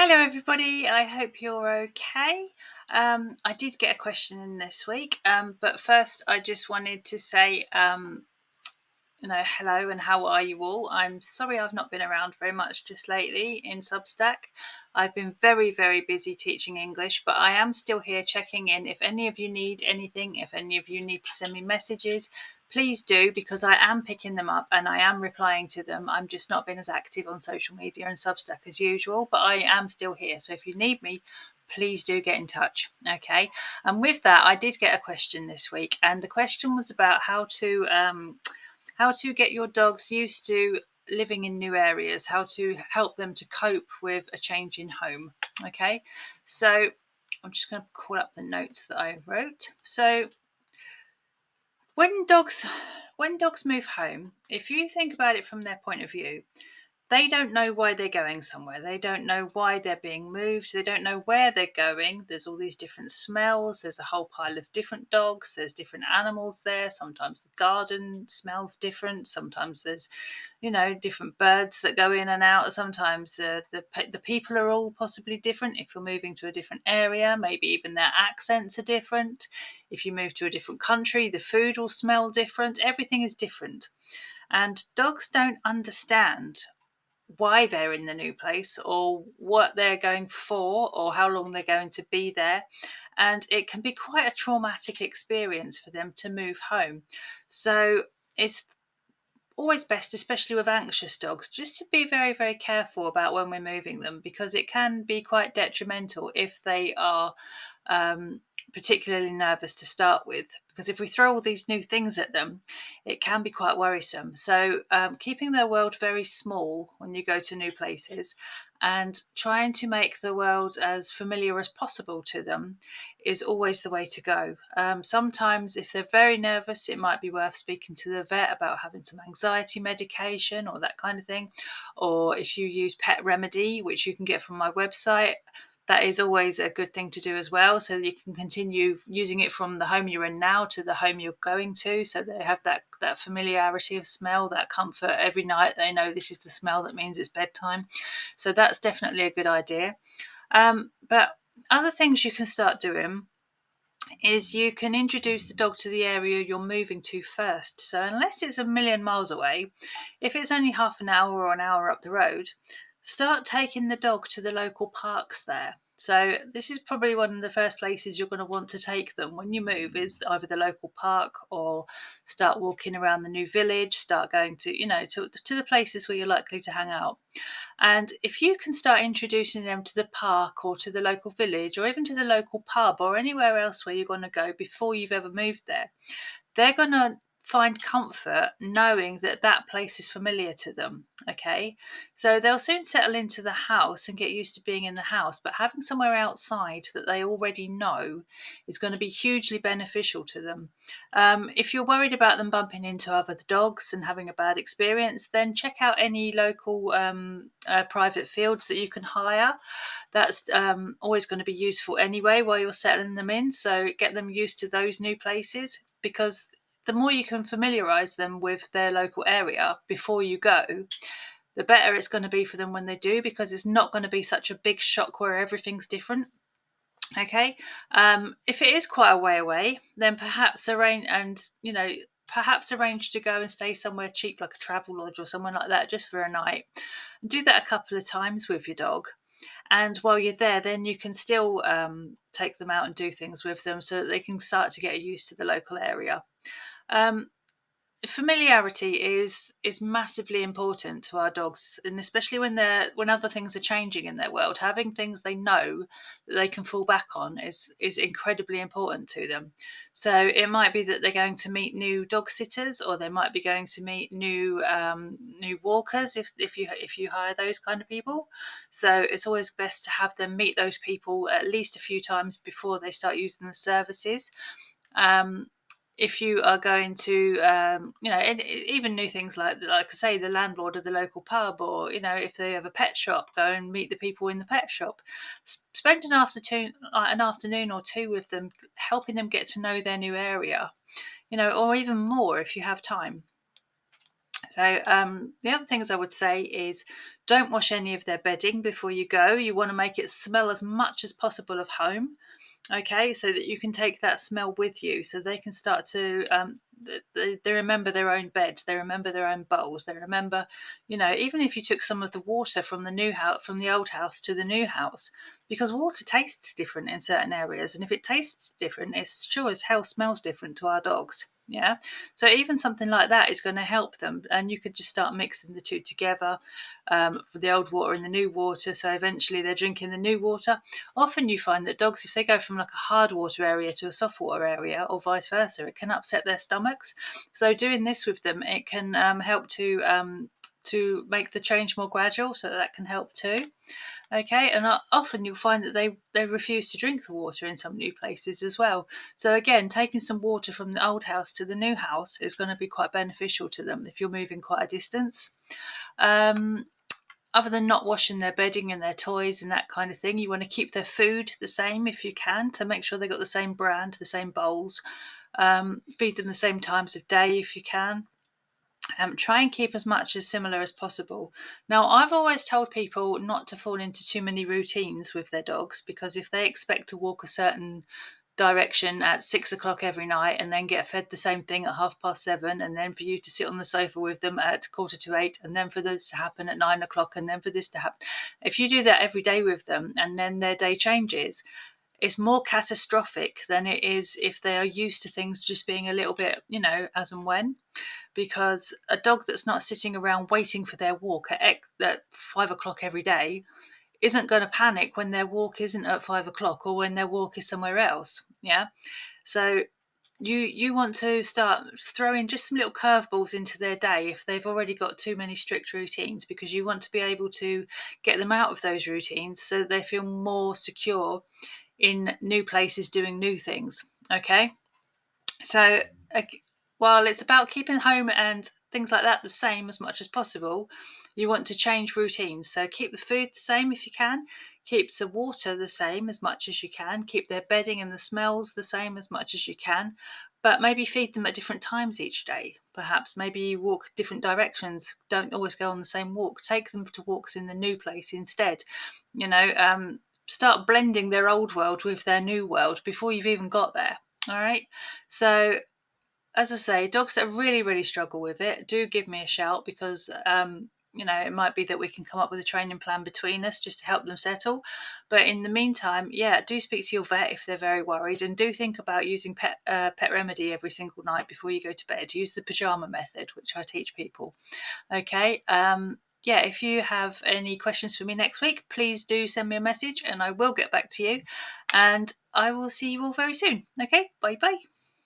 Hello, everybody. I hope you're okay. I did get a question in this week, but first, I just wanted to say, hello and how are you all? I'm sorry I've not been around very much just lately in Substack. I've been very, very busy teaching English, but I am still here checking in. If any of you need anything, if any of you need to send me messages, please do, because I am picking them up and I am replying to them. I'm just not been as active on social media and Substack as usual, but I am still here. So if you need me, please do get in touch. Okay. And with that, I did get a question this week, and the question was about how to get your dogs used to living in new areas, how to help them to cope with a change in home. Okay, so I'm just going to call up the notes that I wrote. So when dogs move home, if you think about it from their point of view, they don't know why they're going somewhere. They don't know why they're being moved. They don't know where they're going. There's all these different smells. There's a whole pile of different dogs. There's different animals there. Sometimes the garden smells different. Sometimes there's, different birds that go in and out. Sometimes the people are all possibly different. If you're moving to a different area, maybe even their accents are different. If you move to a different country, the food will smell different. Everything is different. And dogs don't understand why they're in the new place or what they're going for or how long they're going to be there. And it can be quite a traumatic experience for them to move home. So it's always best, especially with anxious dogs, just to be very, very careful about when we're moving them, because it can be quite detrimental if they are um, particularly nervous to start with. Because if we throw all these new things at them, it can be quite worrisome. So, keeping their world very small when you go to new places and trying to make the world as familiar as possible to them is always the way to go. Sometimes, if they're very nervous, it might be worth speaking to the vet about having some anxiety medication or that kind of thing. Or if you use Pet Remedy, which you can get from my website, that is always a good thing to do as well. So you can continue using it from the home you're in now to the home you're going to. So they have that familiarity of smell, that comfort every night. They know this is the smell that means it's bedtime. So that's definitely a good idea. But other things you can start doing is you can introduce the dog to the area you're moving to first. So, unless it's a million miles away, if it's only half an hour or an hour up the road, start taking the dog to the local parks there. So, this is probably one of the first places you're going to want to take them when you move, is either the local park or start walking around the new village, start going to the places where you're likely to hang out. And if you can start introducing them to the park or to the local village or even to the local pub or anywhere else where you're going to go before you've ever moved there, they're going to find comfort knowing that that place is familiar to them. Okay, so they'll soon settle into the house and get used to being in the house, but having somewhere outside that they already know is going to be hugely beneficial to them. If you're worried about them bumping into other dogs and having a bad experience, then check out any local private fields that you can hire. That's always going to be useful anyway while you're settling them in. So get them used to those new places, because the more you can familiarise them with their local area before you go, the better it's going to be for them when they do, because it's not going to be such a big shock where everything's different. Okay, if it is quite a way away, then perhaps arrange to go and stay somewhere cheap, like a travel lodge or somewhere like that, just for a night. And do that a couple of times with your dog. And while you're there, then you can still take them out and do things with them so that they can start to get used to the local area. Um, Familiarity is massively important to our dogs, and especially when other things are changing in their world, having things they know that they can fall back on is incredibly important to them. So it might be that they're going to meet new dog sitters, or they might be going to meet new walkers if you hire those kind of people. So it's always best to have them meet those people at least a few times before they start using the services. um, if you are going to, even new things like I say, the landlord of the local pub, or if they have a pet shop, go and meet the people in the pet shop. Spend an afternoon or two with them, helping them get to know their new area, or even more if you have time. So the other things I would say is don't wash any of their bedding before you go. You want to make it smell as much as possible of home. Okay, so that you can take that smell with you, so they can start to they remember their own beds, they remember their own bowls, they remember, even if you took some of the water from the new house, from the old house to the new house, because water tastes different in certain areas, and if it tastes different, it sure as hell smells different to our dogs. Yeah, so even something like that is going to help them, and you could just start mixing the two together, for the old water and the new water, so eventually they're drinking the new water. Often you find that dogs, if they go from like a hard water area to a soft water area or vice versa, it can upset their stomachs. So doing this with them, it can help to make the change more gradual, so that can help too. Okay, and often you'll find that they refuse to drink the water in some new places as well. So again, taking some water from the old house to the new house is going to be quite beneficial to them if you're moving quite a distance. Um, Other than not washing their bedding and their toys and that kind of thing, you want to keep their food the same if you can, to make sure they've got the same brand, the same bowls. Feed them the same times of day if you can. Try and keep as much as similar as possible. Now, I've always told people not to fall into too many routines with their dogs, because if they expect to walk a certain direction at 6 o'clock every night and then get fed the same thing at 7:30, and then for you to sit on the sofa with them at 7:45, and then for this to happen at 9 o'clock, and then for this to happen, if you do that every day with them and then their day changes, it's more catastrophic than it is if they are used to things just being a little bit, as and when. Because a dog that's not sitting around waiting for their walk at 5 o'clock every day isn't going to panic when their walk isn't at 5 o'clock or when their walk is somewhere else. Yeah. So you want to start throwing just some little curveballs into their day if they've already got too many strict routines, because you want to be able to get them out of those routines so that they feel more secure in new places doing new things. Okay. So while it's about keeping home and things like that the same as much as possible, you want to change routines. So keep the food the same if you can, keep the water the same as much as you can, keep their bedding and the smells the same as much as you can, but maybe feed them at different times each day. Perhaps maybe you walk different directions, don't always go on the same walk, take them to walks in the new place instead. You know, start blending their old world with their new world before you've even got there. All right. So, as I say, dogs that really, really struggle with it, do give me a shout, because, it might be that we can come up with a training plan between us just to help them settle. But in the meantime, yeah, do speak to your vet if they're very worried, and do think about using Pet Remedy every single night before you go to bed. Use the pajama method, which I teach people. Okay. Yeah, if you have any questions for me next week, please do send me a message and I will get back to you. And I will see you all very soon. Okay, bye bye.